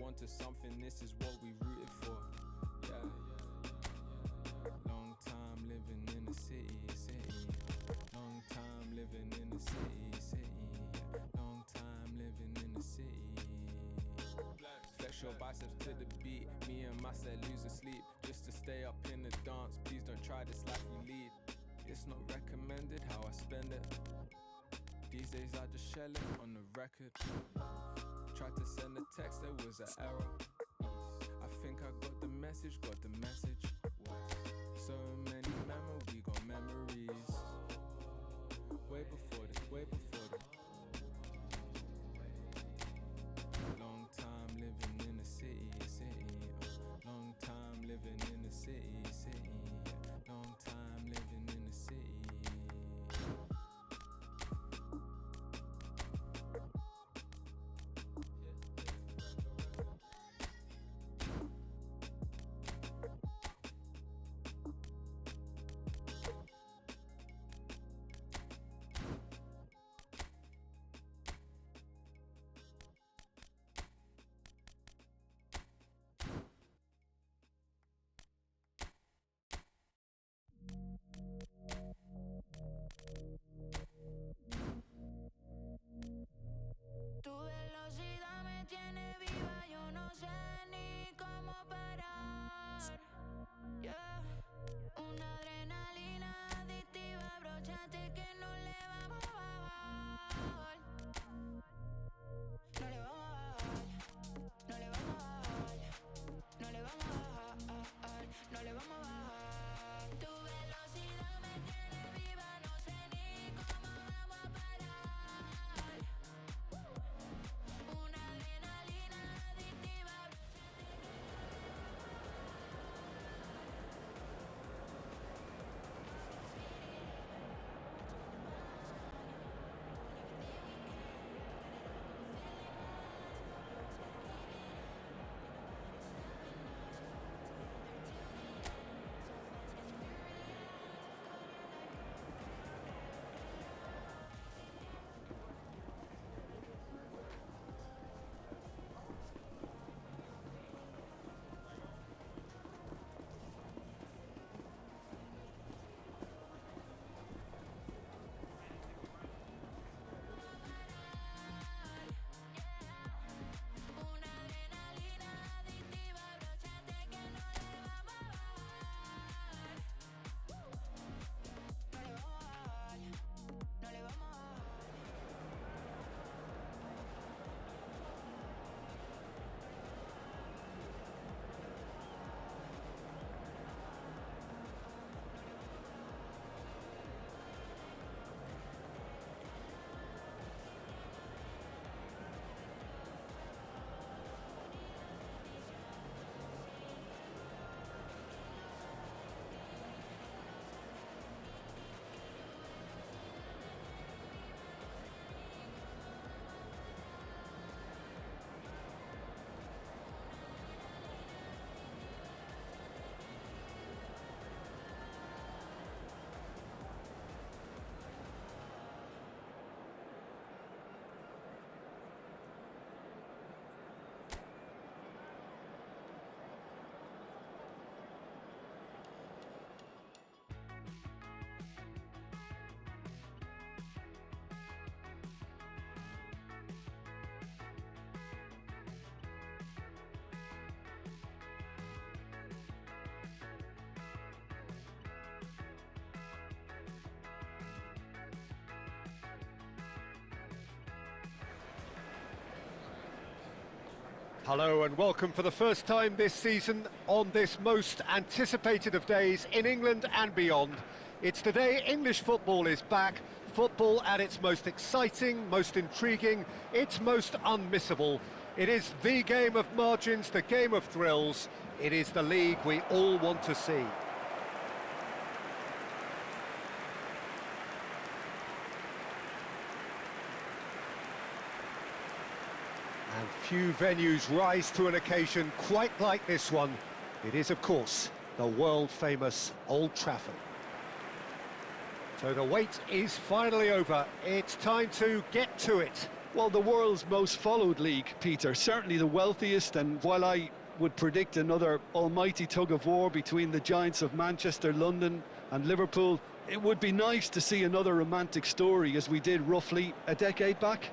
onto something, this is what we rooted for. Yeah. Long time living in the city. Long time living in the city. Long time living in the city. Flex your biceps to the beat. Me and my set lose sleep just to stay up in the dance. Please don't try this life we lead. It's not recommended how I spend it. These days I just shell it on the record. Tried to send a text, there was an error. I think I got the message. So many memories, we got memories. Way before this. Long time living in the city. Long time living in the city. Long time living in the city. Tu velocidad me tiene viva, yo no sé ni cómo parar. Yeah. Una adrenalina adictiva, abróchate que no le vamos a bajar. No le vamos a bajar, no le vamos a bajar, no le vamos a bajar, no le vamos a bajar. Tu velocidad me tiene viva, no sé ni cómo vamos a parar. Una adrenalina adictiva, Hello and welcome for the first time this season on this most anticipated of days in England and beyond. It's the day English football is back, football at its most exciting, most intriguing, its most unmissable. It is the game of margins, the game of thrills. It is the league we all want to see. And few venues rise to an occasion quite like this one. It is, of course, the world-famous Old Trafford. So the wait is finally over. It's time to get to it. Well, the world's most followed league, Peter, certainly the wealthiest, and while I would predict another almighty tug of war between the giants of Manchester, London and Liverpool, it would be nice to see another romantic story as we did roughly a decade back.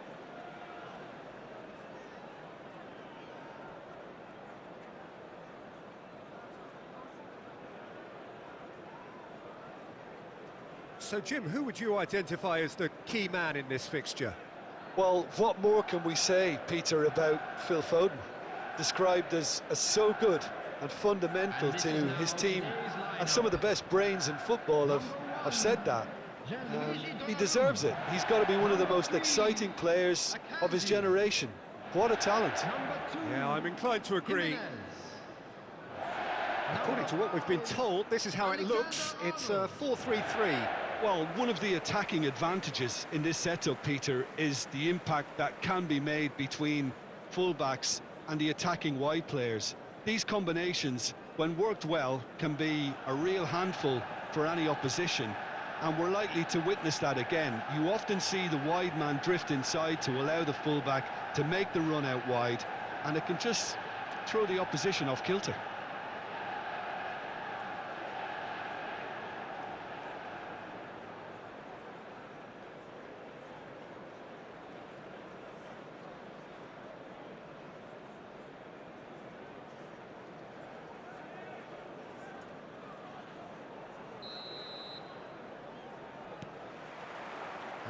So, Jim, who would you identify as the key man in this fixture? Well, what more can we say, Peter, about Phil Foden? Described as so good and fundamental to his team, and some of the best brains in football have said that. He deserves it. He's got to be one of the most exciting players of his generation. What a talent. Yeah, I'm inclined to agree. According to what we've been told, this is how it looks. It's 4-3-3. Well, one of the attacking advantages in this setup, Peter, is the impact that can be made between fullbacks and the attacking wide players. These combinations, when worked well, can be a real handful for any opposition, and we're likely to witness that again. You often see the wide man drift inside to allow the fullback to make the run out wide, and it can just throw the opposition off kilter.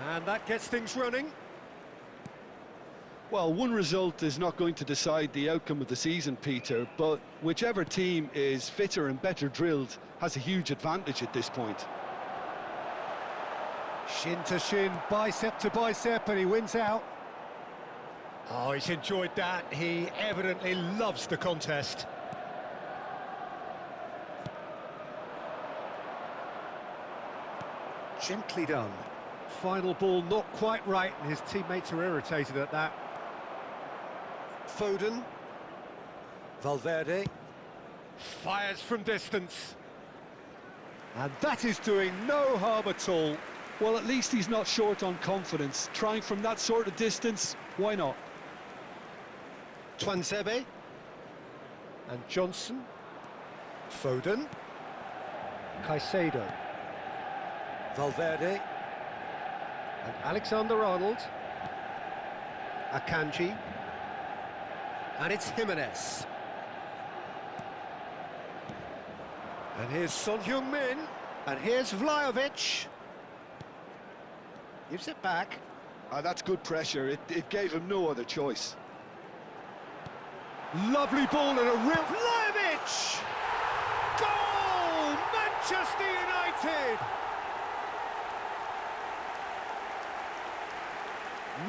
And that gets things running. Well, one result is not going to decide the outcome of the season, Peter, but whichever team is fitter and better drilled has a huge advantage at this point. Shin to shin, bicep to bicep, and he wins out. Oh, he's enjoyed that. He evidently loves the contest. Gently done. Final ball not quite right, and his teammates are irritated at that. Foden. Valverde. Fires from distance. And that is doing no harm at all. Well, at least he's not short on confidence. Trying from that sort of distance, why not? Tuanzebe. And Johnson. Foden. Caicedo. Valverde. And Alexander-Arnold. Akanji. And it's Jimenez. And here's Son Heung-min. And here's Vlahovic. Gives it back. That's good pressure. It gave him no other choice. Lovely ball and a real... Vlahovic! Goal! Manchester United!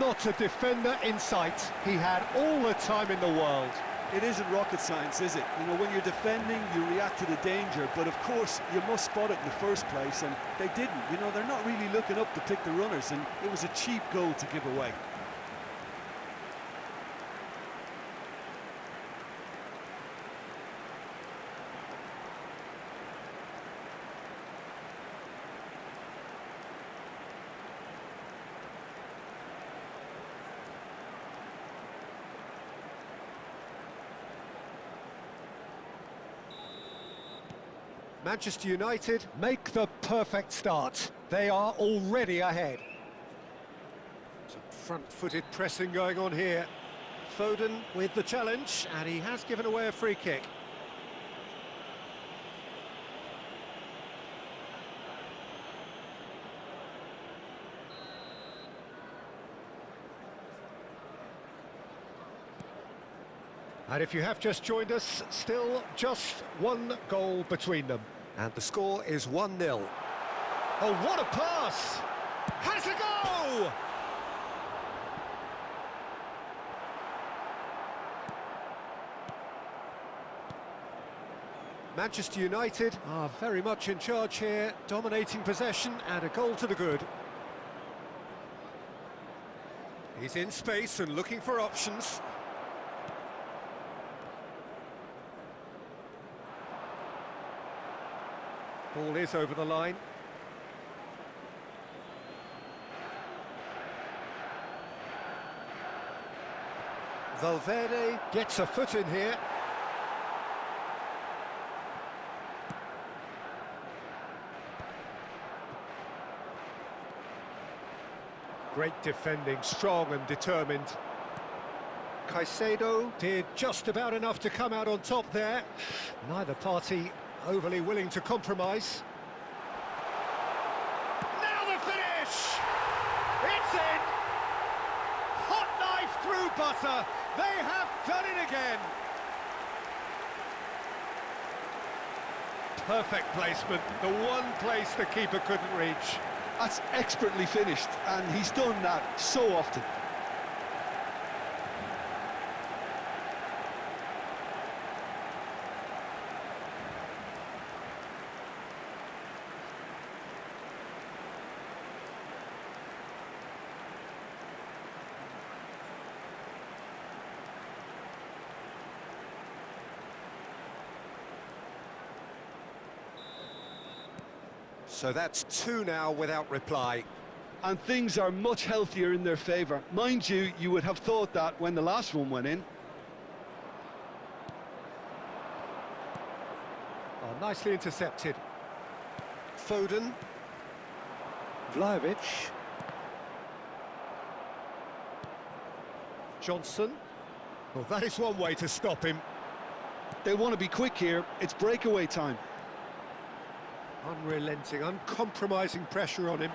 Not a defender in sight. He had all the time in the world. It isn't rocket science, is it? You know, when you're defending, you react to the danger, but of course, you must spot it in the first place, and they didn't. You know, they're not really looking up to pick the runners, and it was a cheap goal to give away. Manchester United make the perfect start. They are already ahead. Some front-footed pressing going on here. Foden with the challenge, and he has given away a free kick. And if you have just joined us, still just one goal between them. And the score is 1-0. Oh, what a pass! Has a go! Manchester United are very much in charge here, dominating possession and a goal to the good. He's in space and looking for options. Ball is over the line. Valverde gets a foot in here. Great defending, strong and determined. Caicedo did just about enough to come out on top there. Neither party overly willing to compromise. Now the finish! It's in! Hot knife through butter. They have done it again. Perfect placement, the one place the keeper couldn't reach. That's expertly finished, and he's done that so often. So that's two now without reply. And things are much healthier in their favour. Mind you, you would have thought that when the last one went in. Oh, nicely intercepted. Foden. Vlahovic. Johnson. Well, that is one way to stop him. They want to be quick here. It's breakaway time. Unrelenting, uncompromising pressure on him.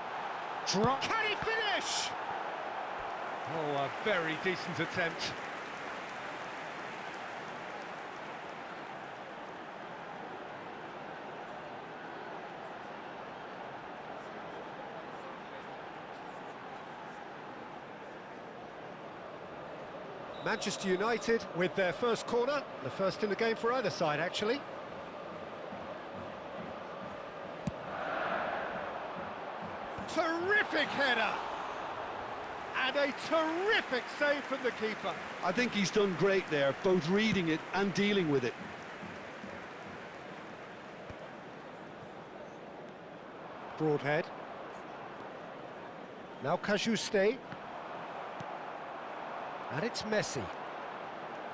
Drop. Can he finish? Oh, a very decent attempt. Manchester United with their first corner, the first in the game for either side, actually. Terrific header! And a terrific save from the keeper. I think he's done great there, both reading it and dealing with it. Broadhead. Now Cajuste. And it's Messi.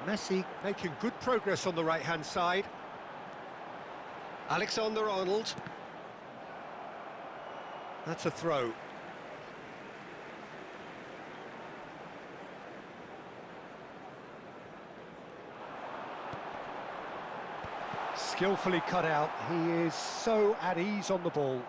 Messi making good progress on the right-hand side. Alexander-Arnold. That's a throw. Skillfully cut out. He is so at ease on the ball.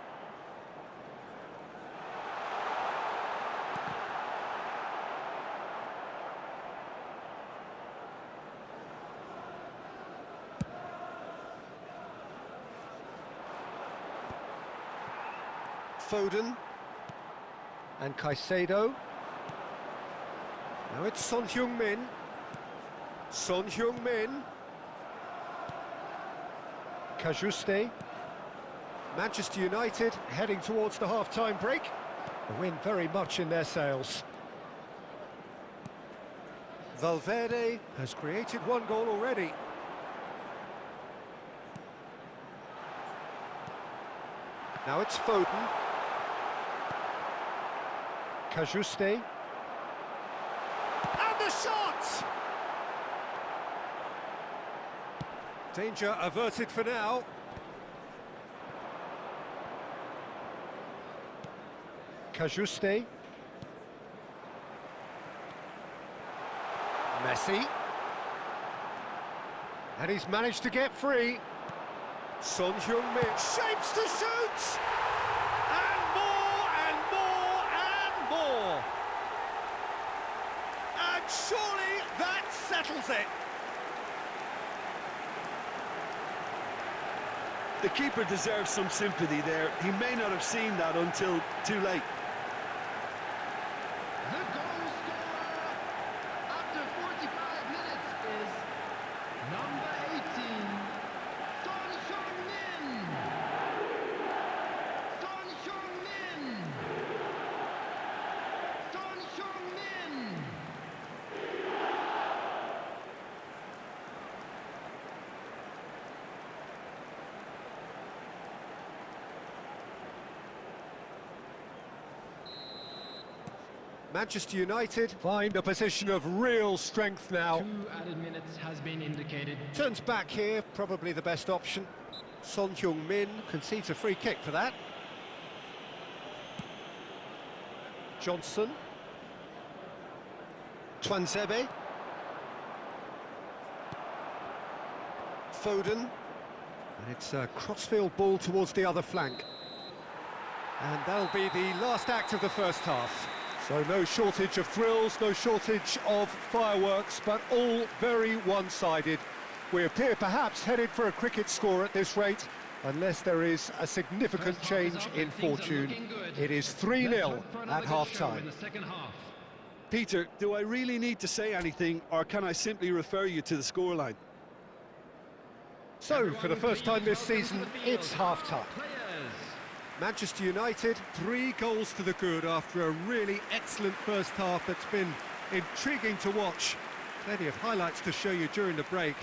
Foden and Caicedo. Now it's Son Heung-min. Son Heung-min. Cajuste. Manchester United heading towards the half-time break. A win very much in their sails. Valverde has created one goal already. Now it's Foden. Cajuste. And the shot! Danger averted for now. Cajuste. Messi. And he's managed to get free. Son Heung-min shapes to shoot! And more, and more, and more! And surely that settles it! The keeper deserves some sympathy there. He may not have seen that until too late. The goal scorer after 45 minutes is number 18, Son Heung-min. Son Heung-min. Son Heung-min. Manchester United find a position of real strength now. 2 added minutes has been indicated. Turns back here, probably the best option. Son Heung-min concedes a free kick for that. Johnson. Twanzebe. Foden. And it's a crossfield ball towards the other flank. And that'll be the last act of the first half. So no shortage of thrills, no shortage of fireworks, but all very one-sided. We appear perhaps headed for a cricket score at this rate, unless there is a significant change in fortune. It is 3-0 at half-time. Peter, do I really need to say anything, or can I simply refer you to the scoreline? So, for the first time this season, it's half-time. Manchester United, 3 goals to the good after a really excellent first half that's been intriguing to watch. Plenty of highlights to show you during the break.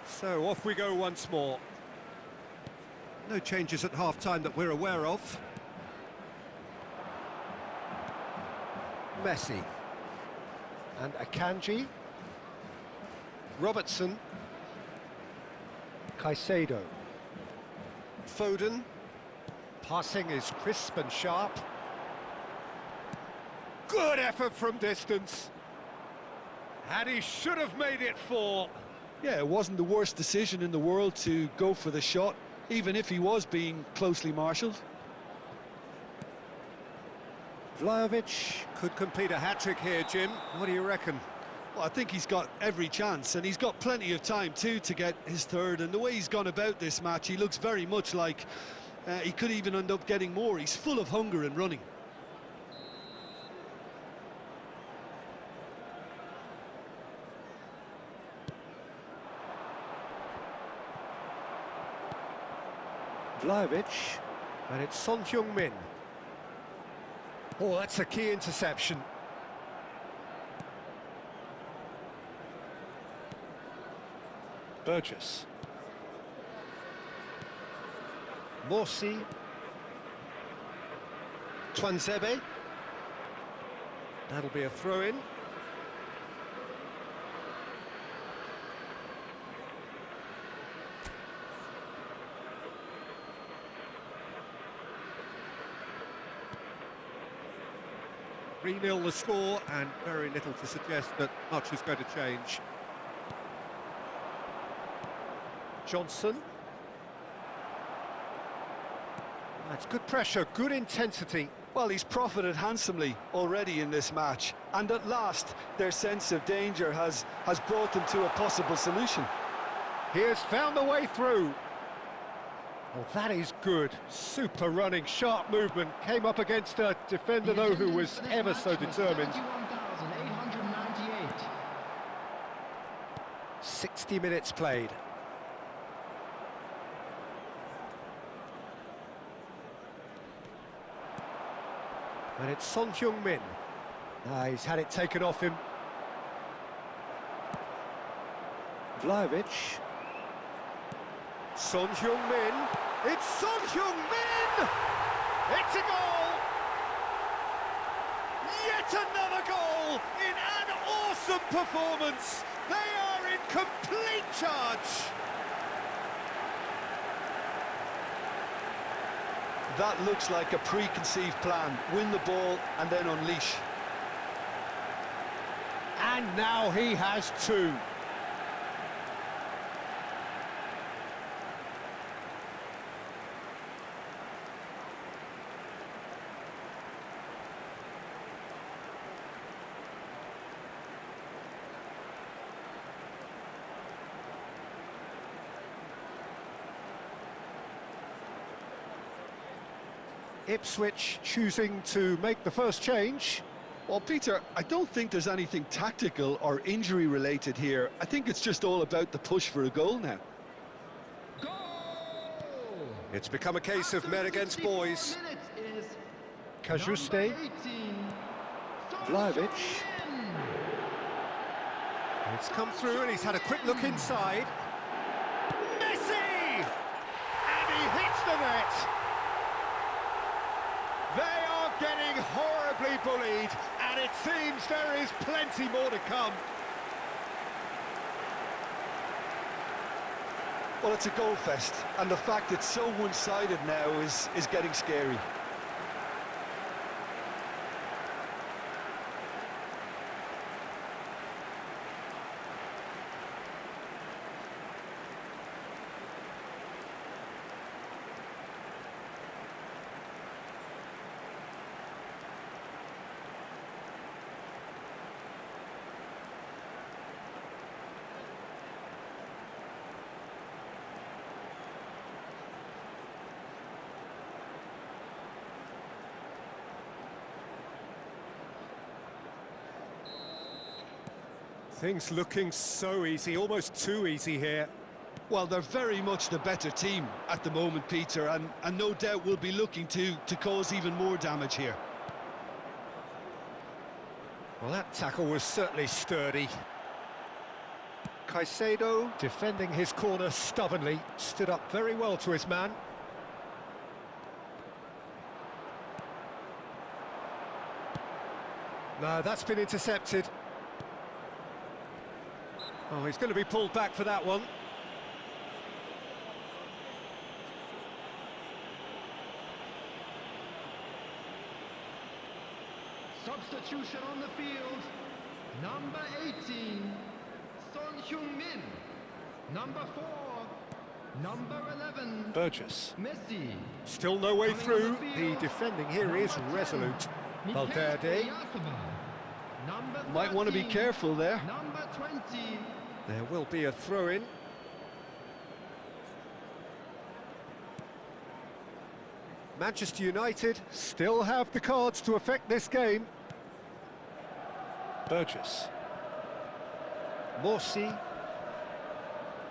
So off we go once more. No changes at half-time that we're aware of. Messi. And Akanji. Robertson. Caicedo. Foden. Passing is crisp and sharp. Good effort from distance. And he should have made it 4. Yeah, it wasn't the worst decision in the world to go for the shot, even if he was being closely marshalled. Vlahovic could complete a hat-trick here, Jim. What do you reckon? Well, I think he's got every chance, and he's got plenty of time too to get his third. And the way he's gone about this match, he looks very much like he could even end up getting more. He's full of hunger and running. Vlahovic, and it's Son Heung-min. Oh, that's a key interception. Burgess. Morsi. Twanzebe. That'll be a throw-in. Re-nil the score, and very little to suggest that much is going to change. Johnson. That's good pressure, good intensity. Well, he's profited handsomely already in this match, and at last their sense of danger has brought them to a possible solution. He has found the way through. Oh, that is good. Super running, sharp movement. Came up against a defender, though, who was ever so determined. 21,898. 60 minutes played. And it's Son Heung-min. He's had it taken off him. Vlahovic. Son Heung-min. It's Son Heung-min! It's a goal! Yet another goal in an awesome performance. They are in complete charge. That looks like a preconceived plan. Win the ball and then unleash. And now he has 2. Ipswich choosing to make the first change. Well, Peter, I don't think there's anything tactical or injury related here. I think it's just all about the push for a goal now. Goal! It's become a case of men against boys. Kajuste. Vlahovic. It's come through and he's had a quick look inside. terribly bullied, and it seems there is plenty more to come. Well, it's a goal fest, and the fact it's so one-sided now is getting scary. Things looking so easy, almost too easy here. Well, they're very much the better team at the moment, Peter, and no doubt will be looking to cause even more damage here. Well, that tackle was certainly sturdy. Caicedo, defending his corner stubbornly, stood up very well to his man. No, that's been intercepted. Oh, he's going to be pulled back for that one. Substitution on the field. Number 18, Son Heung-min. Number 4, number 11, Burgess. Messi. Still no way Coming on through. the field, The defending here is number 10, resolute. Mikel Valverde. Oyarzabal. Number 13, Might want to be careful there. Number 20. There will be a throw-in. Manchester United still have the cards to affect this game. Burgess. Morsi.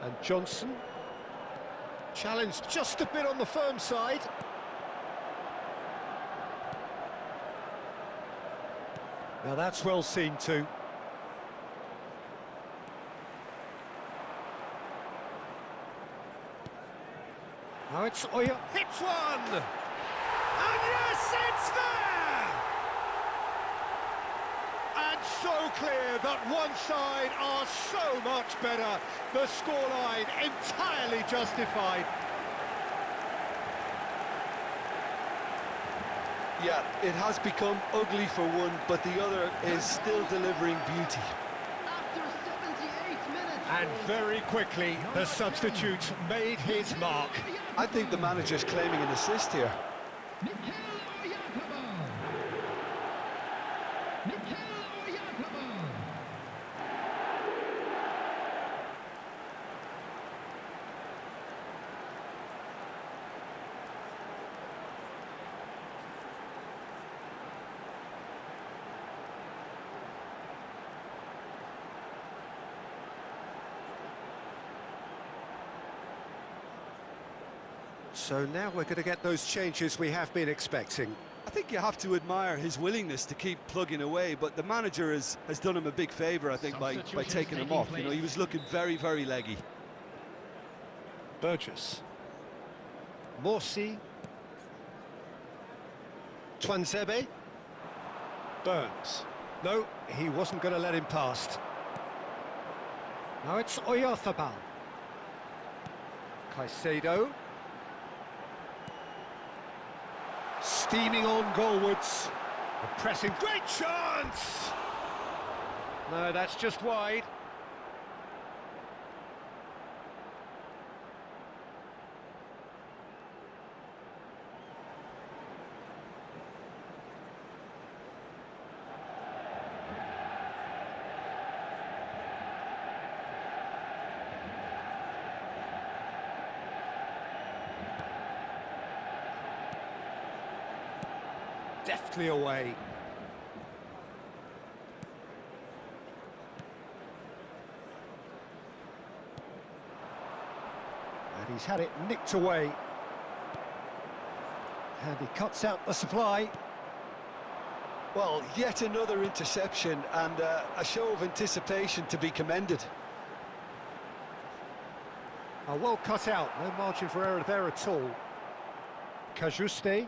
And Johnson. Challenged just a bit on the firm side. Now that's well seen too. Now it's Oya. Hits one! And yes, it's there! And so clear that one side are so much better. The scoreline entirely justified. Yeah, it has become ugly for one, but the other is still delivering beauty. After 78 minutes. And very quickly, the substitute made his mark. I think the manager's claiming an assist here. Mikel Oyarzabal. Mikel Oyarzabal. So now we're going to get those changes we have been expecting. I think you have to admire his willingness to keep plugging away, but the manager has done him a big favour, I think, by taking him off. You know, he was looking very, very leggy. Burgess. Morsi. Twanzebe. Burns. No, he wasn't going to let him past. Now it's Oyarzabal. Caicedo. Steaming on goalwards. The pressing, great chance! No, that's just wide. Deftly away. And he's had it nicked away. And he cuts out the supply. Well, yet another interception and a show of anticipation to be commended. Well cut out, no margin for error there at all. Cajuste.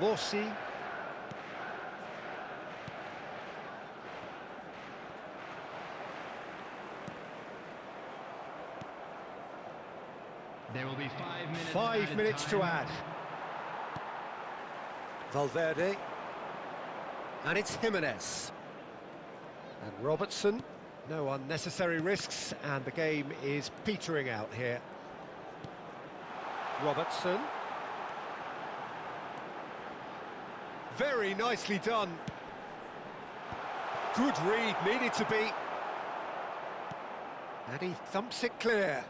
Morsi. There will be 5 minutes. 5 minutes to add. Valverde. And it's Jimenez. And Robertson. No unnecessary risks, and the game is petering out here. Robertson. Very nicely done. Good read, needed to be. And he thumps it clear.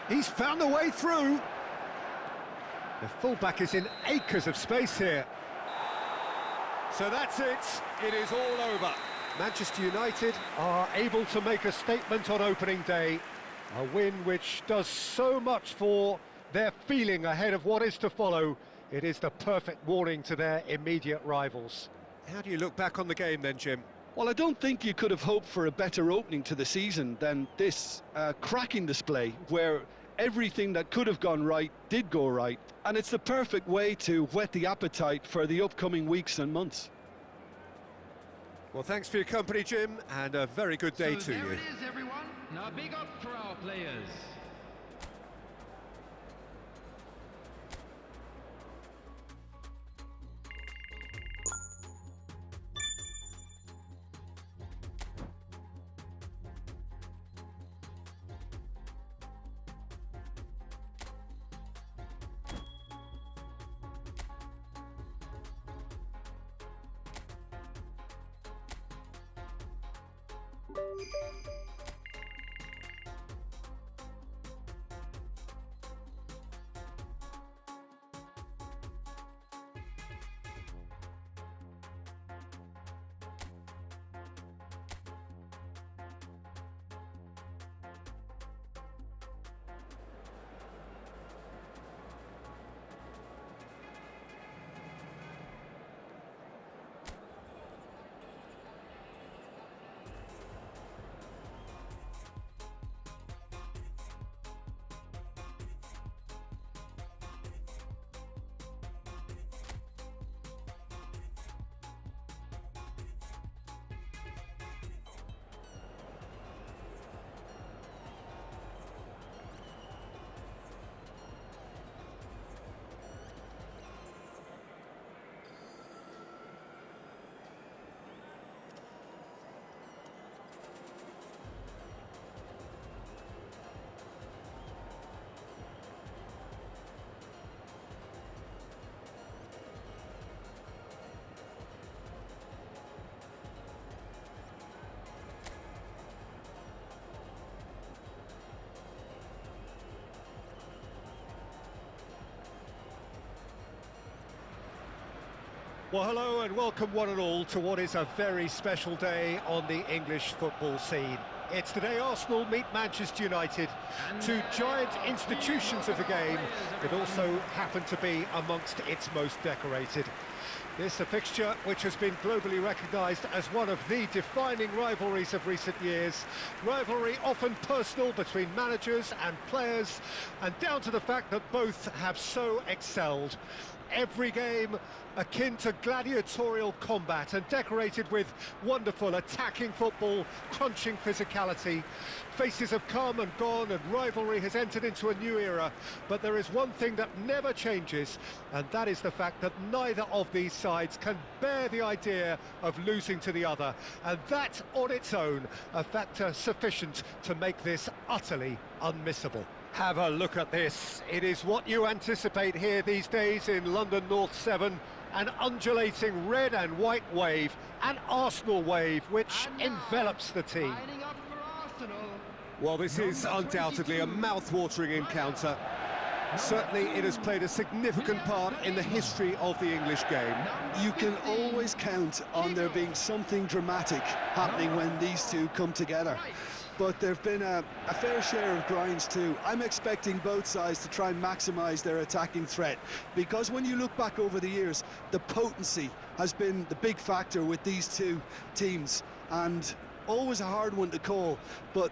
He's found a way through. The fullback is in acres of space here. So that's it. It is all over. Manchester United are able to make a statement on opening day. A win which does so much for their feeling ahead of what is to follow. It is the perfect warning to their immediate rivals. How do you look back on the game then, Jim? Well, I don't think you could have hoped for a better opening to the season than this cracking display where everything that could have gone right did go right, and it's the perfect way to whet the appetite for the upcoming weeks and months. Well, thanks for your company, Jim, and a very good day to There you. it is, everyone. Now big up for our players. Well, hello and welcome one and all to what is a very special day on the English football scene. It's the day Arsenal meet Manchester United, two giant institutions of the game that also happen to be amongst its most decorated. This a fixture which has been globally recognised as one of the defining rivalries of recent years. Rivalry often personal between managers and players, and down to the fact that both have so excelled. Every game akin to gladiatorial combat and decorated with wonderful attacking football, crunching physicality. Faces have come and gone and rivalry has entered into a new era, but there is one thing that never changes, and that is the fact that neither of these sides can bear the idea of losing to the other, and that on its own a factor sufficient to make this utterly unmissable. Have a look at this. It is what you anticipate here these days in London North 7. An undulating red and white wave, an Arsenal wave which envelops the team. Lining up for Arsenal. Well, this is undoubtedly a mouth-watering encounter. Certainly it has played a significant part in the history of the English game. You can always count on there being something dramatic happening when these two come together. But there have been a fair share of grinds too. I'm expecting both sides to try and maximise their attacking threat, because when you look back over the years, the potency has been the big factor with these two teams, and always a hard one to call. But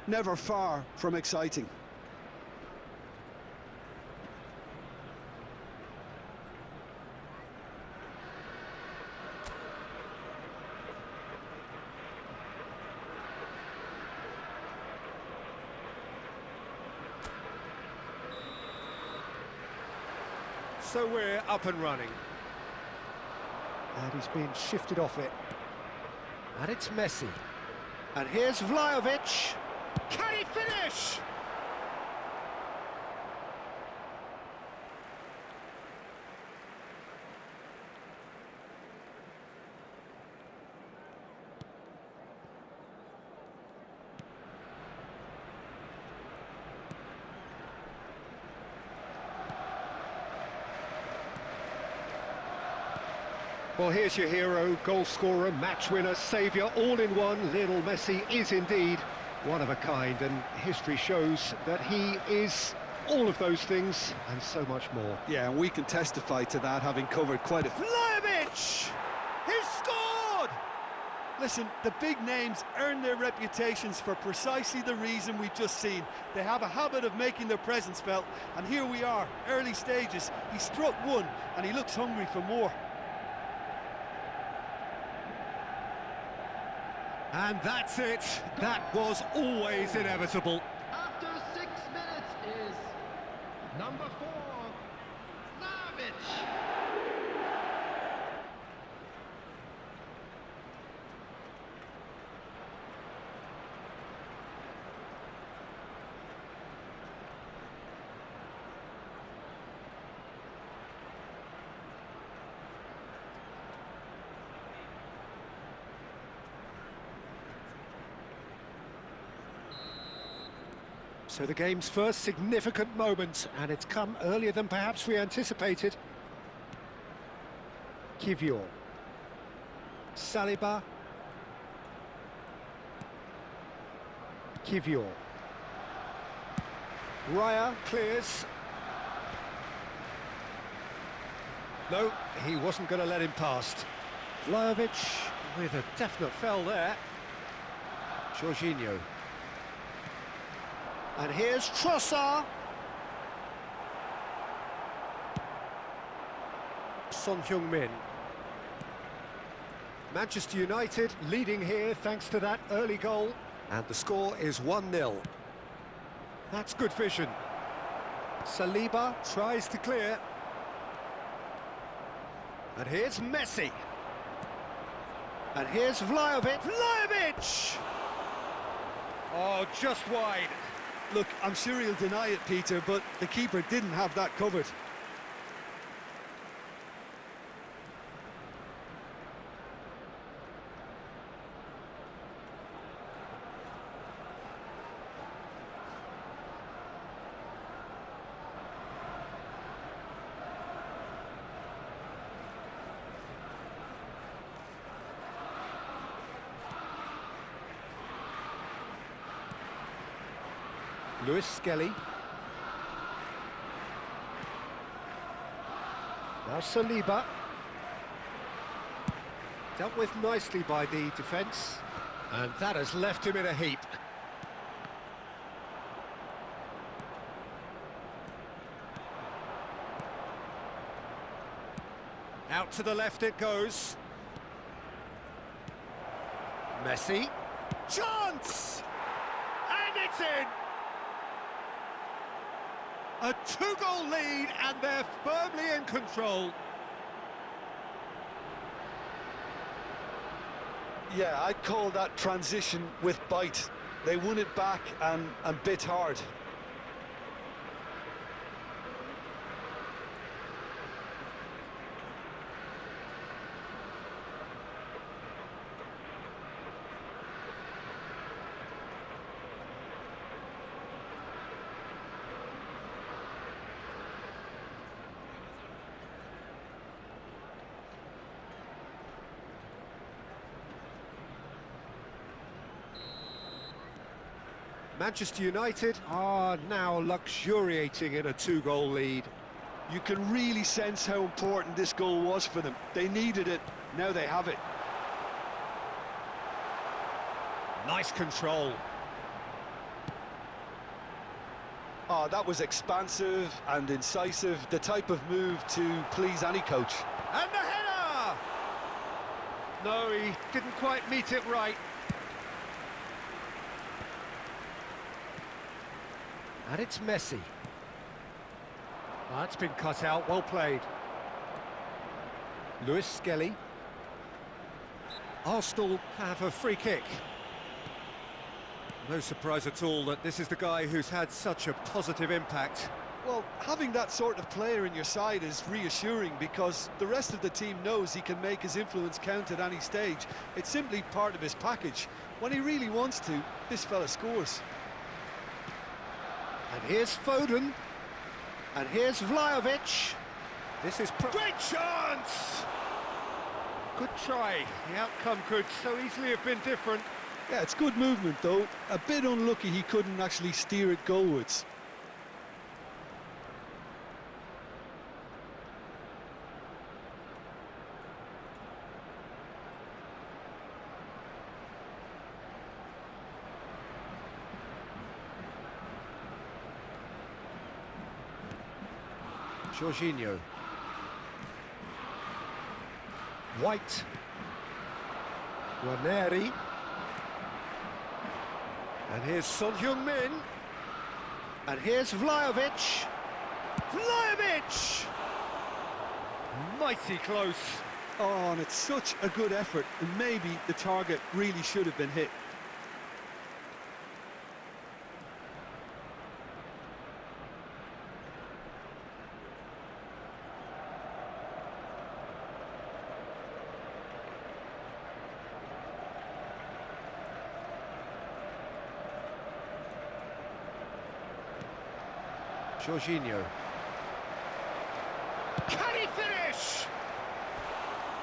never far from exciting. So we're up and running. And he's been shifted off it. And it's Messi. And here's Vlahovic. Can he finish? Well, here's your hero, goal scorer, match winner, saviour, all in one. Lionel Messi is indeed one of a kind, and history shows that he is all of those things and so much more. Yeah, and we can testify to that, having covered quite a... Vlahovic! He's scored! Listen, the big names earn their reputations for precisely the reason we've just seen. They have a habit of making their presence felt, and here we are, early stages. He struck one, and he looks hungry for more. And that's it. That was always inevitable. After 6 minutes is number 4, Vlahovic. So the game's first significant moment, and it's come earlier than perhaps we anticipated. Kivior. Saliba. Kivior. Raya clears. No, he wasn't going to let him past. Vlahovic with a definite foul there. Jorginho. And here's Trossard. Son Heung-min. Manchester United leading here thanks to that early goal. And the score is 1-0. That's good vision. Saliba tries to clear. And here's Messi. And here's Vlahovic. Vlahovic! Oh, just wide. Look, I'm sure he'll deny it, Peter, but the keeper didn't have that covered. Lewis Skelly. Now Saliba. Dealt with nicely by the defence. And that has left him in a heap. Out to the left it goes. Messi. Chance! And it's in! A 2-goal lead, and they're firmly in control. Yeah, I'd call that transition with bite. They won it back and bit hard. Manchester United are now luxuriating in a 2-goal lead. You can really sense how important this goal was for them. They needed it, now they have it. Nice control. Oh, that was expansive and incisive, the type of move to please any coach. And the header! No, he didn't quite meet it right. And it's Messi. That's been cut out, well played. Lewis Skelly. Arsenal have a free kick. No surprise at all that this is the guy who's had such a positive impact. Well, having that sort of player in your side is reassuring because the rest of the team knows he can make his influence count at any stage. It's simply part of his package. When he really wants to, this fella scores. And here's Foden. And here's Vlahovic. This is great chance! Good try. The outcome could so easily have been different. Yeah, it's good movement though. A bit unlucky he couldn't actually steer it goalwards. Jorginho. White. Waneri. And here's Son Heung-min. And here's Vlahovic. Vlahovic! Mighty close. Oh, and it's such a good effort, and maybe the target really should have been hit. Jorginho. Can he finish?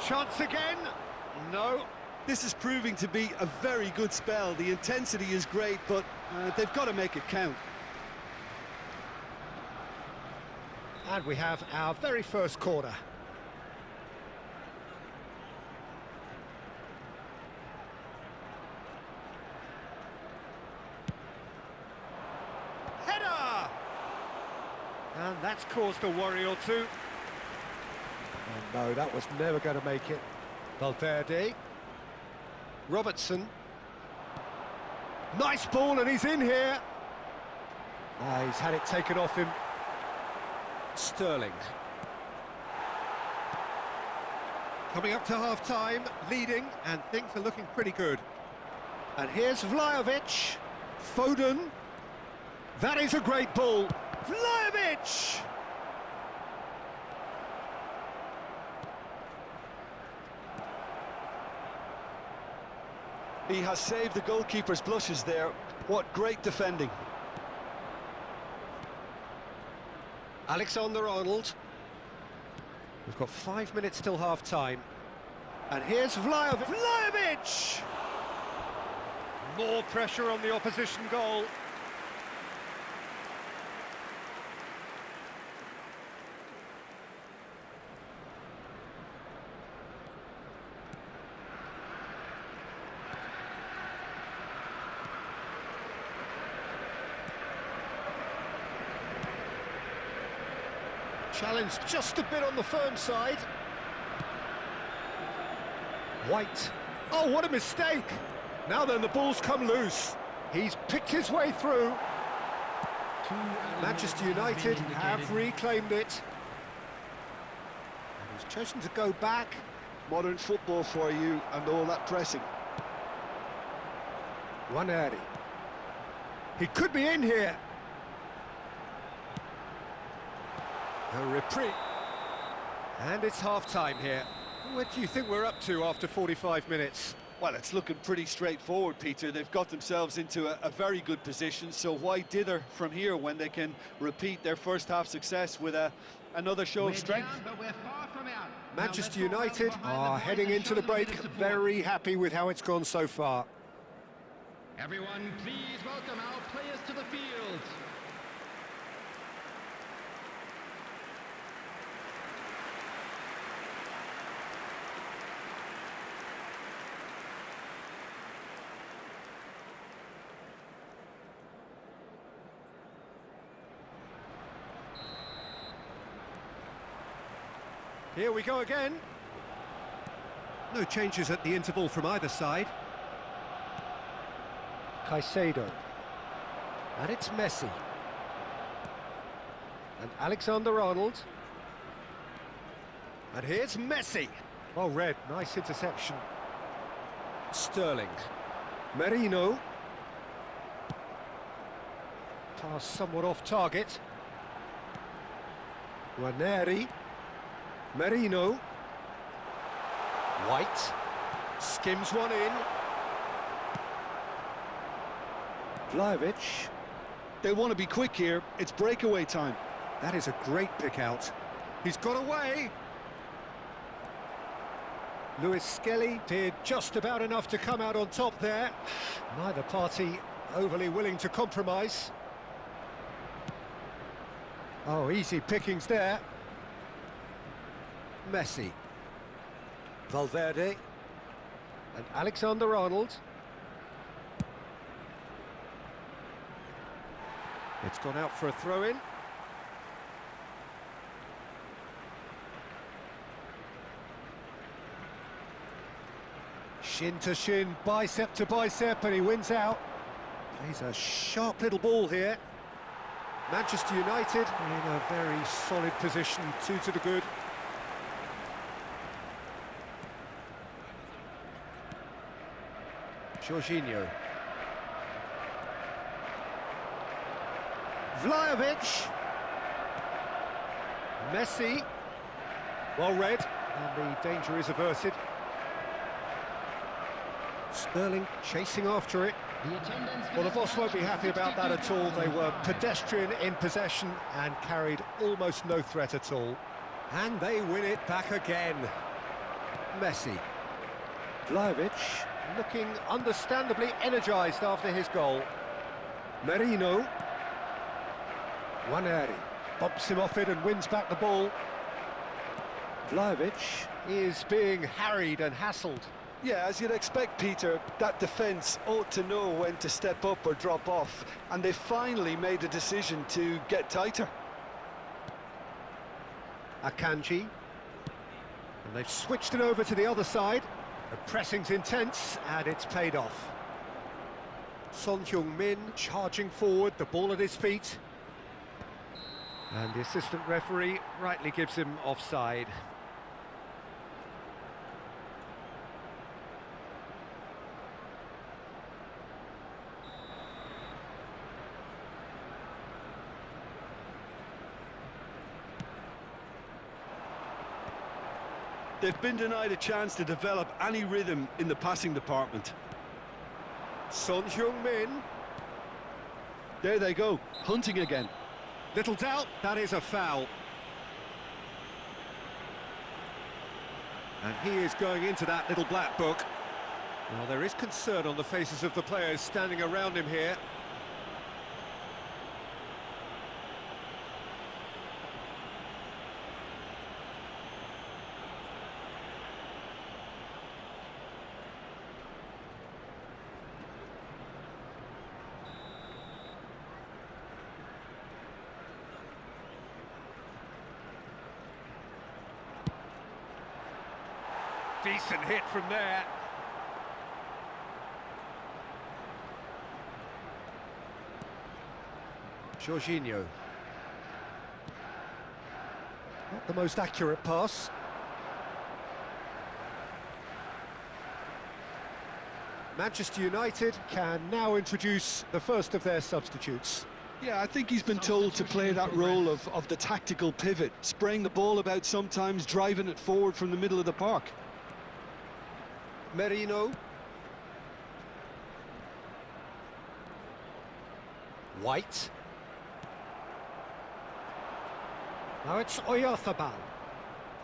Chance again? No. This is proving to be a very good spell. The intensity is great, but they've got to make it count. And we have our very first corner. Header! And that's caused a worry or two. And no, that was never going to make it. Valverde. Robertson. Nice ball, and he's in here. He's had it taken off him. Sterling. Coming up to half-time, leading, and things are looking pretty good. And here's Vlahovic. Foden. That is a great ball. Vlahovic! He has saved the goalkeeper's blushes there. What great defending. Alexander-Arnold. We've got 5 minutes till half-time. And here's Vlahovic! More pressure on the opposition goal. Challenge just a bit on the firm side. White. Oh, what a mistake! Now then, the ball's come loose. He's picked his way through. Manchester United have reclaimed it. And he's chosen to go back. Modern football for you and all that pressing. Waneri. He could be in here. A reprieve. And it's half-time here. What do you think we're up to after 45 minutes? Well, it's looking pretty straightforward, Peter. They've got themselves into a very good position, so why dither from here when they can repeat their first half success with another show of strength? Manchester United are heading into the break, very happy with how it's gone so far. Everyone, please welcome our players to the field. Here we go again. No changes at the interval from either side. Caicedo. And it's Messi. And Alexander-Arnold. And here's Messi. Well read, nice interception. Sterling. Merino. Pass somewhat off target. Guarneri. Merino. White. Skims one in. Vlahovic. They'll want to be quick here. It's breakaway time. That is a great pick out. He's got away. Lewis Skelly did just about enough to come out on top there. Neither party overly willing to compromise. Oh, easy pickings there. Messi. Valverde. And Alexander-Arnold. It's gone out for a throw-in. Shin to shin, bicep to bicep, and he wins out. Plays a sharp little ball here. Manchester United in a very solid position, 2 to the good. Jorginho. Vlahovic. Messi. Well read, and the danger is averted. Sterling chasing after it. Well, the boss won't be happy about that at all. They were pedestrian in possession and carried almost no threat at all. And they win it back again. Messi. Vlahovic looking understandably energised after his goal. Merino. Guarneri bumps him off it and wins back the ball. Vlahovic is being harried and hassled. Yeah, as you'd expect, Peter, that defence ought to know when to step up or drop off, and they finally made a decision to get tighter. Akanji. And they've switched it over to the other side. The pressing's intense, and it's paid off. Son Heung-min charging forward, the ball at his feet. And the assistant referee rightly gives him offside. They've been denied a chance to develop any rhythm in the passing department. Son Heung-min. There they go, hunting again. Little doubt, that is a foul. And he is going into that little black book. Now, there is concern on the faces of the players standing around him here. Decent hit from there. Jorginho. Not the most accurate pass. Manchester United can now introduce the first of their substitutes. Yeah, I think he's been told to play that role of the tactical pivot, spraying the ball about sometimes, driving it forward from the middle of the park. Merino. White. Now it's Oyarzabal.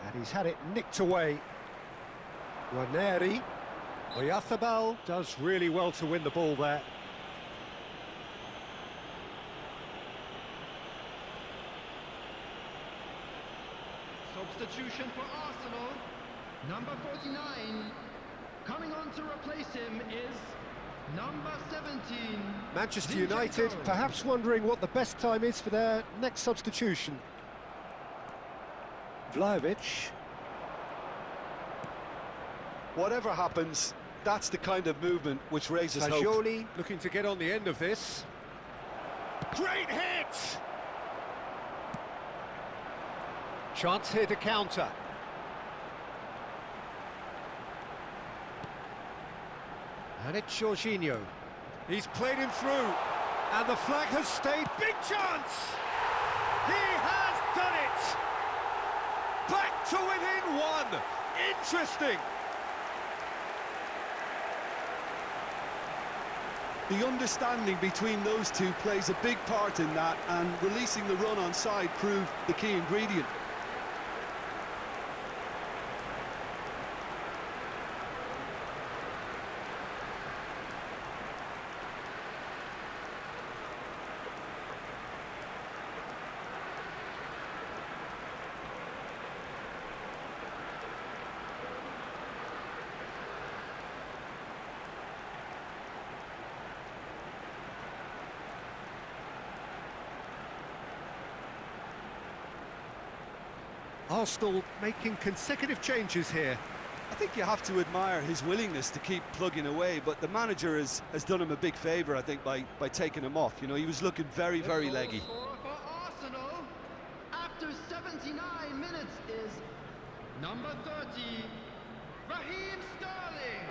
And he's had it nicked away. Guarneri. Oyarzabal does really well to win the ball there. Substitution for Arsenal. Number 49. Coming on to replace him is number 17. Manchester United perhaps wondering what the best time is for their next substitution. Vlahovic. Whatever happens, that's the kind of movement which raises hope. Fagioli looking to get on the end of this. Great hit! Chance here to counter. And it's Jorginho. He's played him through, and the flag has stayed. Big chance! He has done it! Back to within one! Interesting! The understanding between those two plays a big part in that, and releasing the run on side proved the key ingredient. Arsenal making consecutive changes here. I think you have to admire his willingness to keep plugging away, but the manager has done him a big favour, I think, by taking him off. You know, he was looking very, very leggy. For Arsenal, after 79 minutes, is number 30, Raheem Sterling.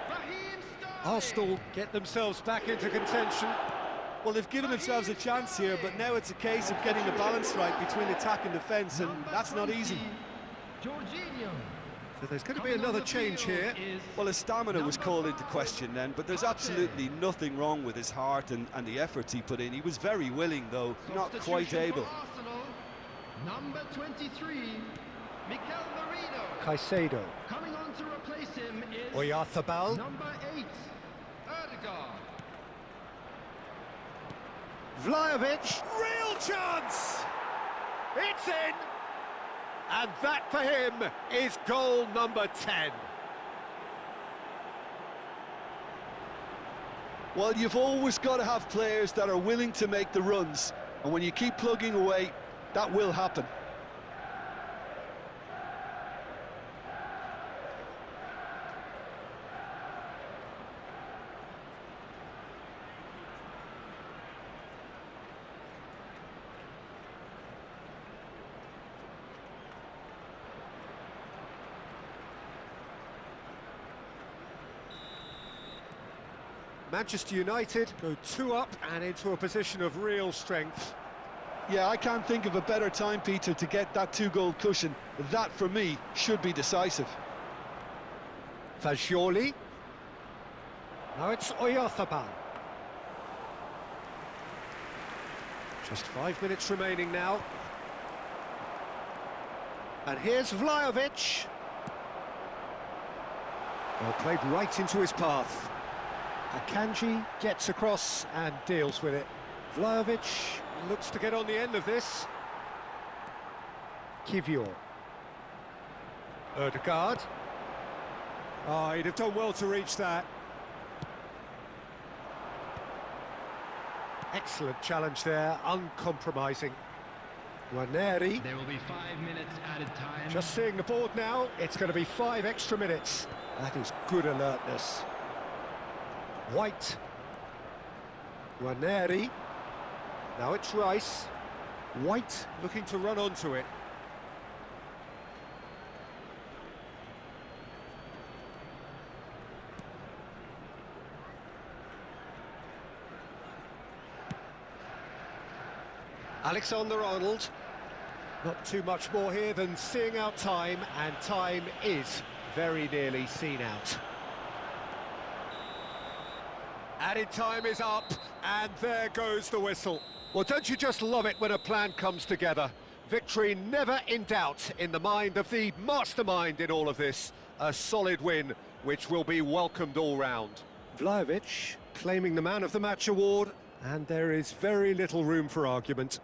Raheem Sterling. Arsenal get themselves back into contention. Well, they've given themselves a chance here, but now it's a case of getting the balance right between attack and defence, and that's not easy. Jorginho. So there's going to be another change here. Well, his stamina was called into question then, but there's absolutely nothing wrong with his heart and the efforts he put in. He was very willing, though, not quite able. Arsenal, number 23, Mikel Merino. Caicedo. Coming on to replace him is Oyarzabal. number 8, Ødegaard. Vlahovic. Real chance! It's in! And that for him is goal number 10. Well, you've always got to have players that are willing to make the runs, and when you keep plugging away, that will happen. Manchester United go 2 up and into a position of real strength. Yeah, I can't think of a better time, Peter, to get that 2-goal cushion. That, for me, should be decisive. Fagioli. Now it's Oyarzabal. Just 5 minutes remaining now. And here's Vlahovic. Well, played right into his path. Akanji gets across and deals with it. Vlahovic looks to get on the end of this. Kivior. Ødegaard. Oh, he'd have done well to reach that. Excellent challenge there, uncompromising. Ranieri. There will be 5 minutes added time. Just seeing the board now, it's going to be 5 extra minutes. That is good alertness. White. Ranieri. Now it's Rice. White looking to run onto it. Alexander-Arnold. Not too much more here than seeing out time, and time is very nearly seen out. Added time is up, and there goes the whistle. Well, don't you just love it when a plan comes together? Victory never in doubt in the mind of the mastermind in all of this. A solid win, which will be welcomed all round. Vlahovic claiming the Man of the Match award, and there is very little room for argument.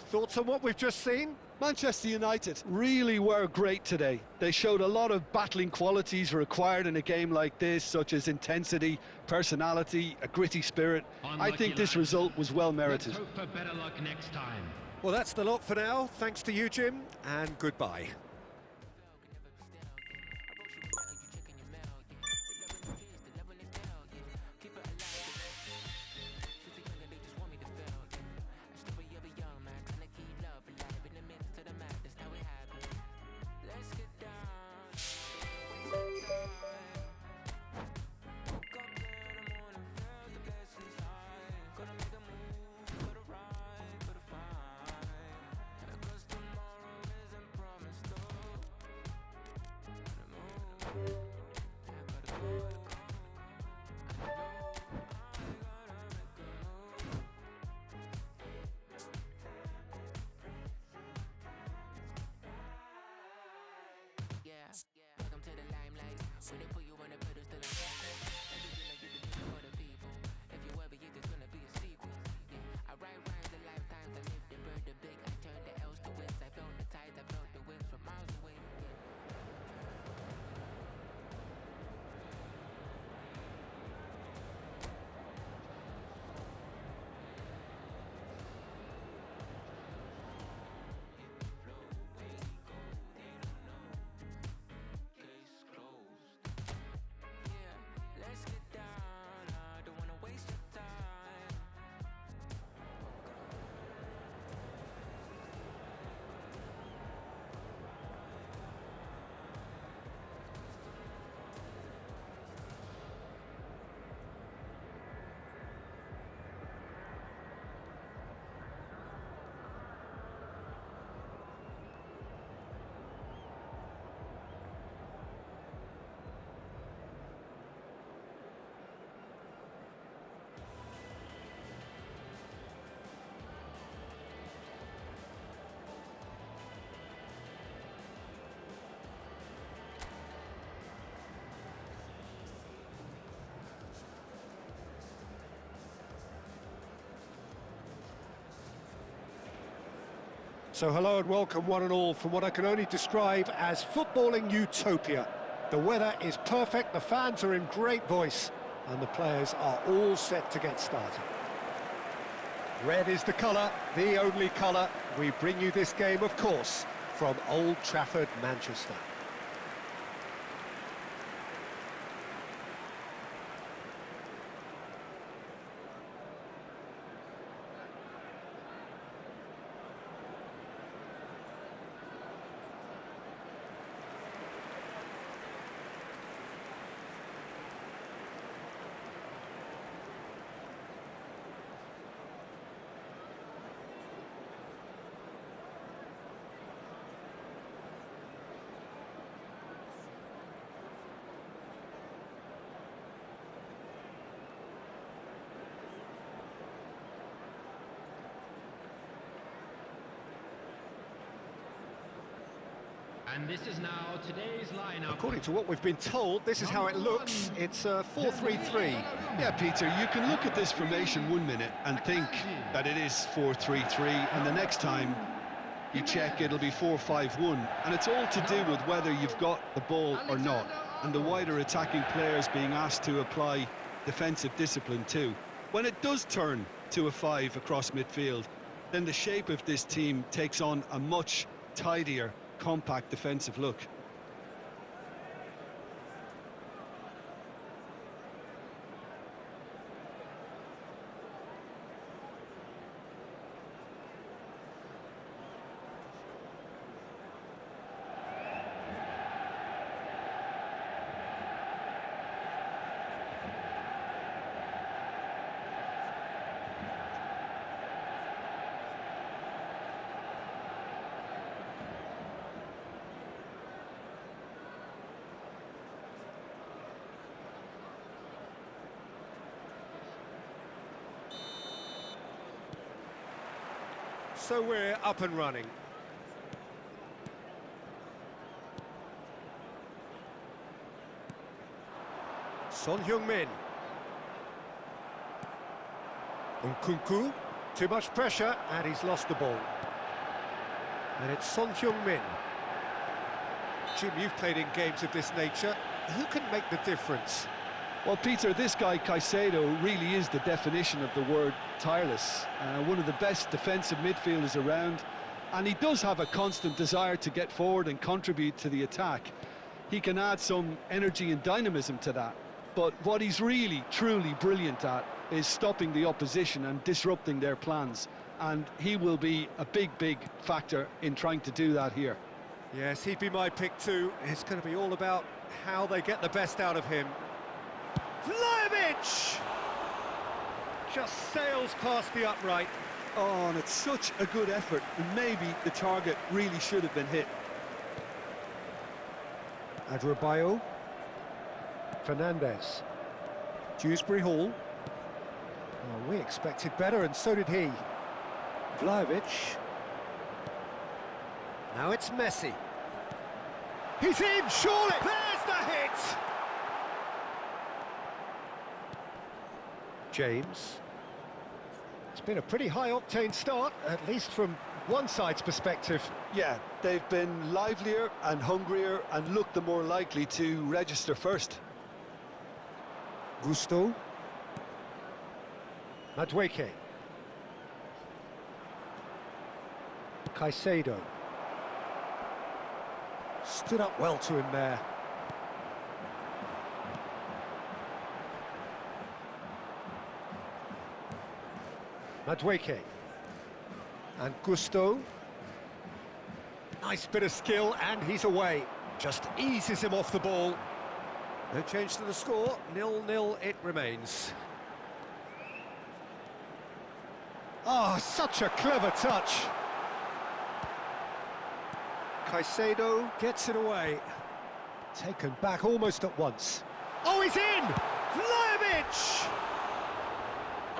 Thoughts on what we've just seen? Manchester United really were great today. They showed a lot of battling qualities required in a game like this, such as intensity, personality, a gritty spirit. I think this result was well merited. Let's hope for better luck next time. Well, that's the lot for now. Thanks to you, Jim, and goodbye. So hello and welcome one and all from what I can only describe as footballing utopia. The weather is perfect, the fans are in great voice, and the players are all set to get started. Red is the colour, the only colour. We bring you this game, of course, from Old Trafford, Manchester. And this is now today's lineup. According to what we've been told, this is how it looks. It's a 4-3-3. Yeah, Peter, you can look at this formation 1 minute and think that it is 4-3-3, and the next time you check it'll be 4-5-1, and it's all to do with whether you've got the ball or not, and the wider attacking players being asked to apply defensive discipline too. When it does turn to a 5 across midfield, then the shape of this team takes on a much tidier, compact defensive look. So we're up and running. Son Heung-min. Nkunku. Too much pressure, and he's lost the ball. And it's Son Heung-min. Jim, you've played in games of this nature. Who can make the difference? Well, Peter, this guy Caicedo really is the definition of the word tireless. One of the best defensive midfielders around, and he does have a constant desire to get forward and contribute to the attack. He can add some energy and dynamism to that, but what he's really, truly brilliant at is stopping the opposition and disrupting their plans, and he will be a big, big factor in trying to do that here. Yes, he'd be my pick too. It's going to be all about how they get the best out of him. Vlahovic! Just sails past the upright. Oh, and it's such a good effort, and maybe the target really should have been hit. Adrabayo. Fernandez. Dewsbury Hall. Oh, we expected better, and so did he. Vlahovic. Now it's Messi. He's in, surely! There's the hit! James. It's been a pretty high-octane start, at least from one side's perspective. Yeah, they've been livelier and hungrier and looked the more likely to register first. Gusto. Madueke. Caicedo. Stood up well to him there. Madueke. And Gusto. Nice bit of skill, and he's away. Just eases him off the ball. No change to the score, 0-0 it remains. Ah, such a clever touch. Caicedo gets it away. Taken back almost at once. Oh, he's in! Vlahovic!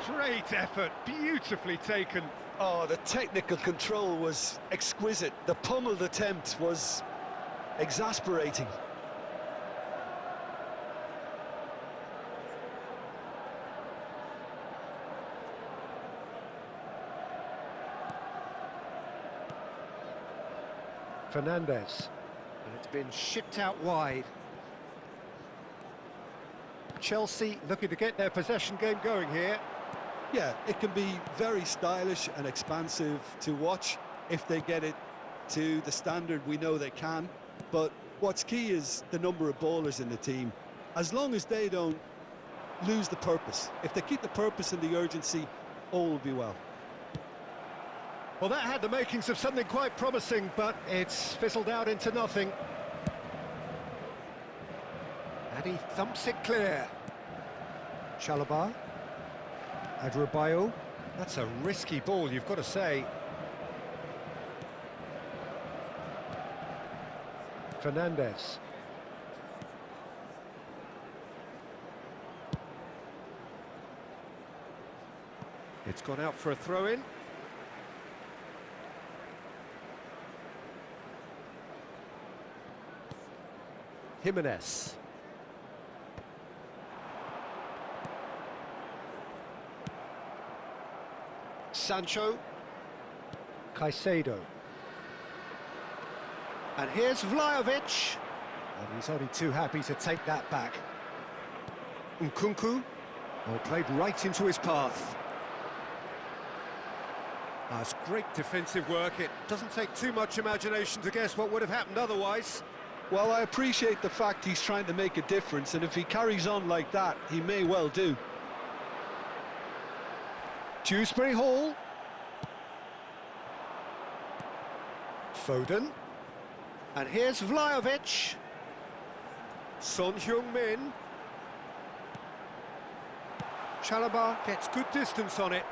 Great effort, beautifully taken. Oh, the technical control was exquisite. The pummeled attempt was exasperating. Fernandez. And it's been shipped out wide. Chelsea looking to get their possession game going here. Yeah, it can be very stylish and expansive to watch if they get it to the standard we know they can. But what's key is the number of ballers in the team. As long as they don't lose the purpose, if they keep the purpose and the urgency, all will be well. Well, that had the makings of something quite promising, but it's fizzled out into nothing. And he thumps it clear. Chalobah. Adrabayo. That's a risky ball, you've got to say. Fernandez. It's gone out for a throw-in. Jimenez. Sancho. Caicedo. And here's Vlahovic. And he's only too happy to take that back. Nkunku. Oh, played right into his path. That's great defensive work. It doesn't take too much imagination to guess what would have happened otherwise. Well, I appreciate the fact he's trying to make a difference, and if he carries on like that, he may well do. Dewsbury Hall. Foden. And here's Vlahovic. Son Heung-min. Chalobah gets good distance on it.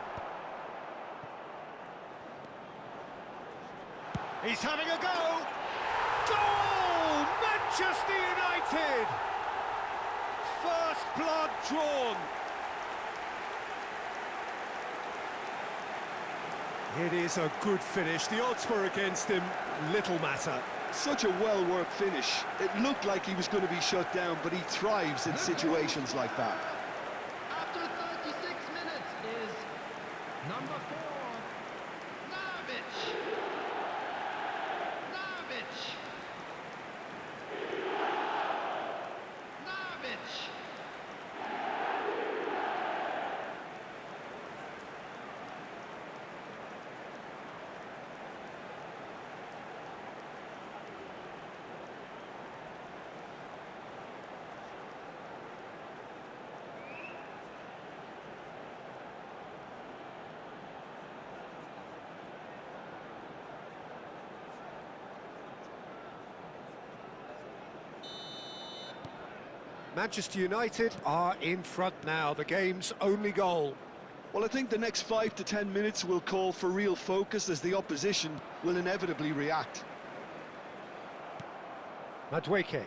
He's having a go! Goal! Manchester United! First blood drawn. It is a good finish. The odds were against him. Little matter. Such a well-worked finish. It looked like he was going to be shut down, but he thrives in situations like that. After 36 minutes is number 4, Vlahovic. Vlahovic. Vlahovic. Manchester United are in front now, the game's only goal. Well, I think the next 5 to 10 minutes will call for real focus as the opposition will inevitably react. Madueke.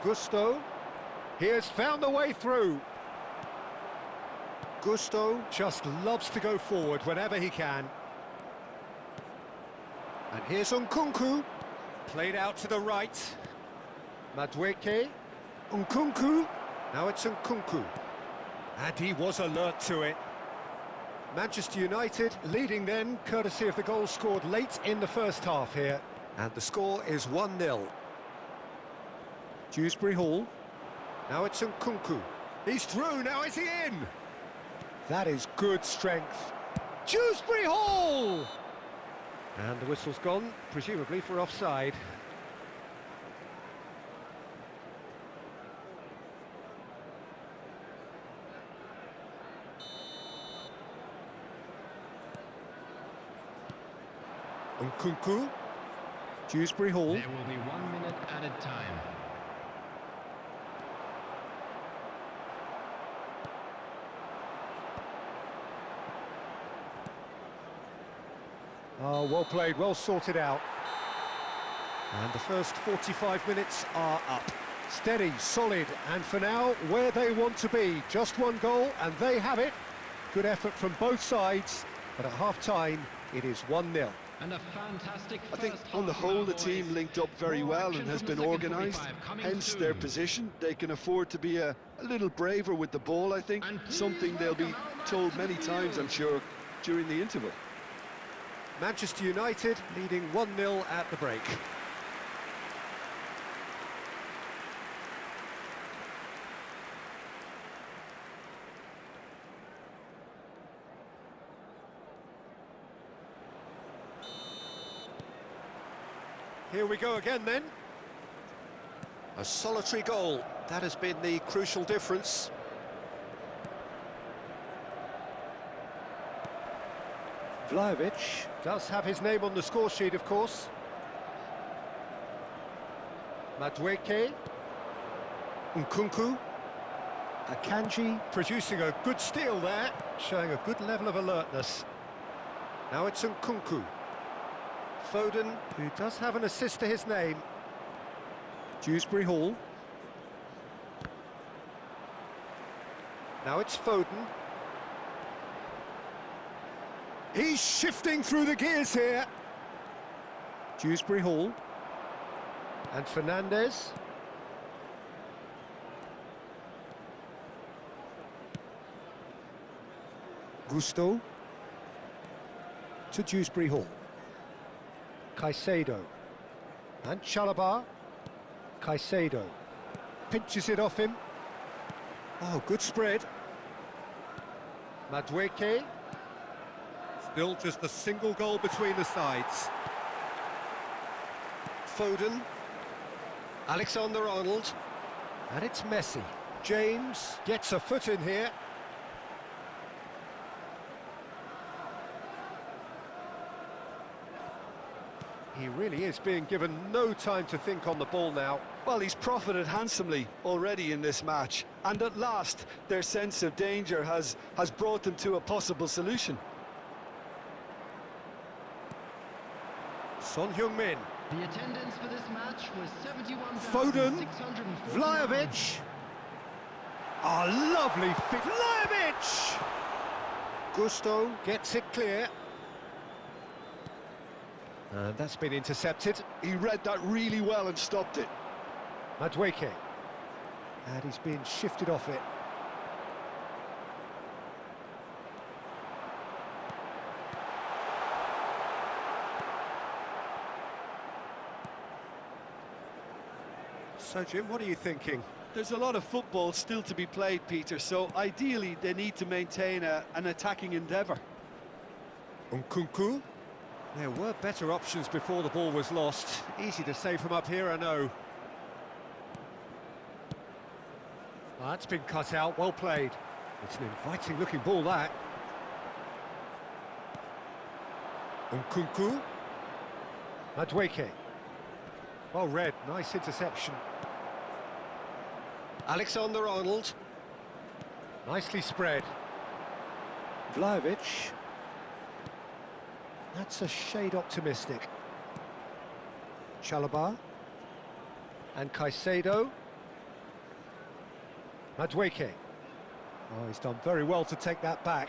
Gusto. He has found the way through. Gusto just loves to go forward whenever he can. And here's Nkunku. Played out to the right. Madueke. Nkunku. Now it's Nkunku. And he was alert to it. Manchester United leading then, courtesy of the goal scored late in the first half here. And the score is 1-0. Dewsbury Hall. Now it's Nkunku. He's through, now is he in? That is good strength. Dewsbury Hall! And the whistle's gone, presumably for offside. Nkunku. Dewsbury Hall. There will be 1 minute added time. Oh, well played, well sorted out. And the first 45 minutes are up. Steady, solid, and for now, where they want to be. Just one goal, and they have it. Good effort from both sides, but at half-time, it is 1-0. And a fantastic I think first on the half whole now, the team boys. linked up very More well action and has from the been second organised, 45 coming hence their soon. position. They can afford to be a little braver with the ball, I think, And please something they'll be welcome our told man many to the times, field. I'm sure, during the interval. Manchester United leading 1-0 at the break. Here we go again then. A solitary goal. That has been the crucial difference. Vlahovic does have his name on the score sheet, of course. Madueke. Nkunku. Akanji producing a good steal there, showing a good level of alertness. Now it's Nkunku. Foden, who does have an assist to his name. Dewsbury Hall. Now it's Foden. He's shifting through the gears here. Dewsbury Hall. And Fernandes. Gusto. To Dewsbury Hall. Caicedo. And Chalobah. Caicedo. Pinches it off him. Oh, good spread. Madueke. Still just a single goal between the sides. Foden. Alexander-Arnold. And it's Messi. James gets a foot in here. He really is being given no time to think on the ball now. Well, he's profited handsomely already in this match, and at last their sense of danger has brought them to a possible solution. Son Heung-min. The attendance for this match was Foden. 71,640. Vlahovic. A lovely fit. Vlahovic! Gusto gets it clear. And that's been intercepted. He read that really well and stopped it. Madueke. And he's been shifted off it. So, Jim, what are you thinking? There's a lot of football still to be played, Peter, so ideally they need to maintain an attacking endeavour. Nkunku. There were better options before the ball was lost. Easy to say from up here, I know. Oh, that's been cut out, well played. It's an inviting-looking ball, that. Nkunku. Madueke. Well read, nice interception. Alexander-Arnold. Nicely spread. Vlahovic. That's a shade optimistic. Chalobah. And Caicedo. Madueke. Oh, he's done very well to take that back.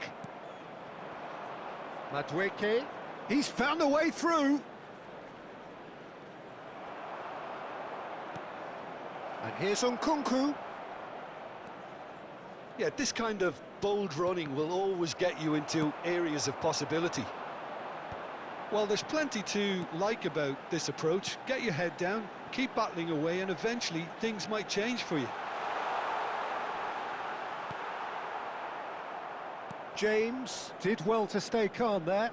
Madueke. He's found a way through. And here's Nkunku. Yeah, this kind of bold running will always get you into areas of possibility. Well, there's plenty to like about this approach. Get your head down, keep battling away, and eventually things might change for you. James did well to stay calm there.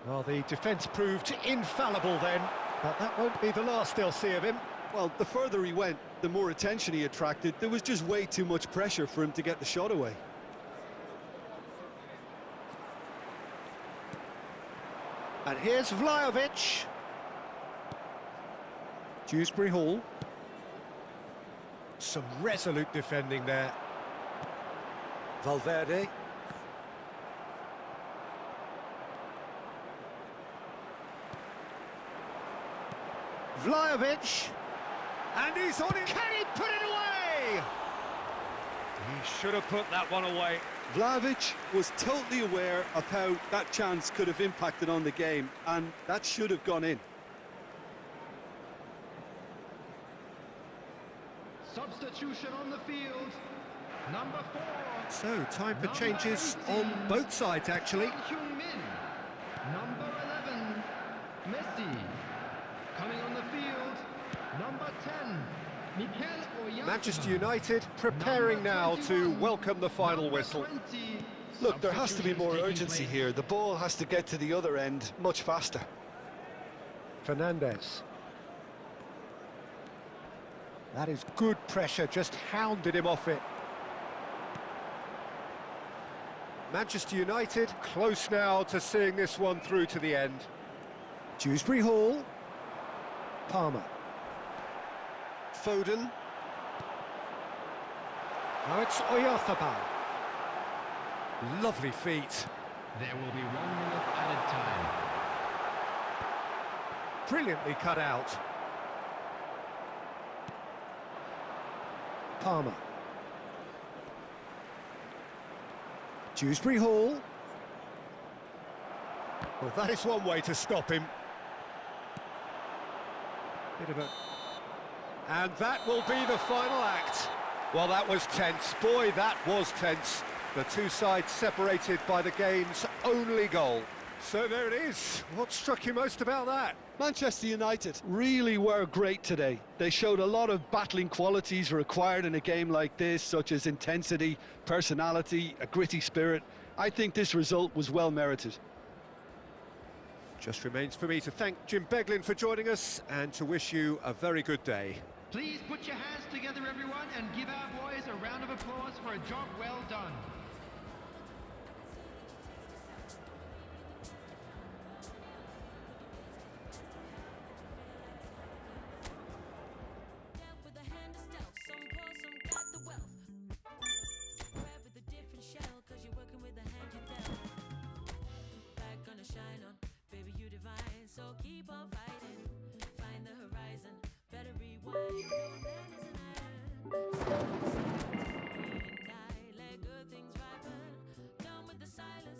Well, the defence proved infallible then, but that won't be the last they'll see of him. Well, the further he went, the more attention he attracted. There was just way too much pressure for him to get the shot away. And here's Vlahovic. Dewsbury Hall. Some resolute defending there. Valverde. Vlahovic. And he's on it. Can he put it away? He should have put that one away. Vlahovic was totally aware of how that chance could have impacted on the game, and that should have gone in. Substitution on the field. Number 4. So, time for changes on both sides, actually. Son Heung-min. number 11, Messi. Coming on the field, number 10, Mikel Oyarzabal. Manchester United preparing now to welcome the final whistle. 20. Look, there has to be more Substitutions urgency taking here. The ball has to get to the other end much faster. Fernandez. That is good pressure, just hounded him off it. Manchester United close now to seeing this one through to the end. Dewsbury Hall. Palmer. Foden. Now it's Oyarzabal. Lovely feet. There will be 1 minute added time. Brilliantly cut out. Palmer. Dewsbury Hall. Well, that is one way to stop him. Bit of a... And that will be the final act. Well, that was tense. Boy, that was tense. The two sides separated by the game's only goal. So there it is. What struck you most about that? Manchester United really were great today. They showed a lot of battling qualities required in a game like this, such as intensity, personality, a gritty spirit. I think this result was well merited. Just remains for me to thank Jim Beglin for joining us and to wish you a very good day. Please put your hands together, everyone, and give our boys a round of applause for a job well done. With a hand of stealth, some poor, some got the wealth. Grab with a different shell, cause you're working with the hand you dealt. Back gonna shine on, baby, you divine, so keep on fighting. Find the horizon, better rewind.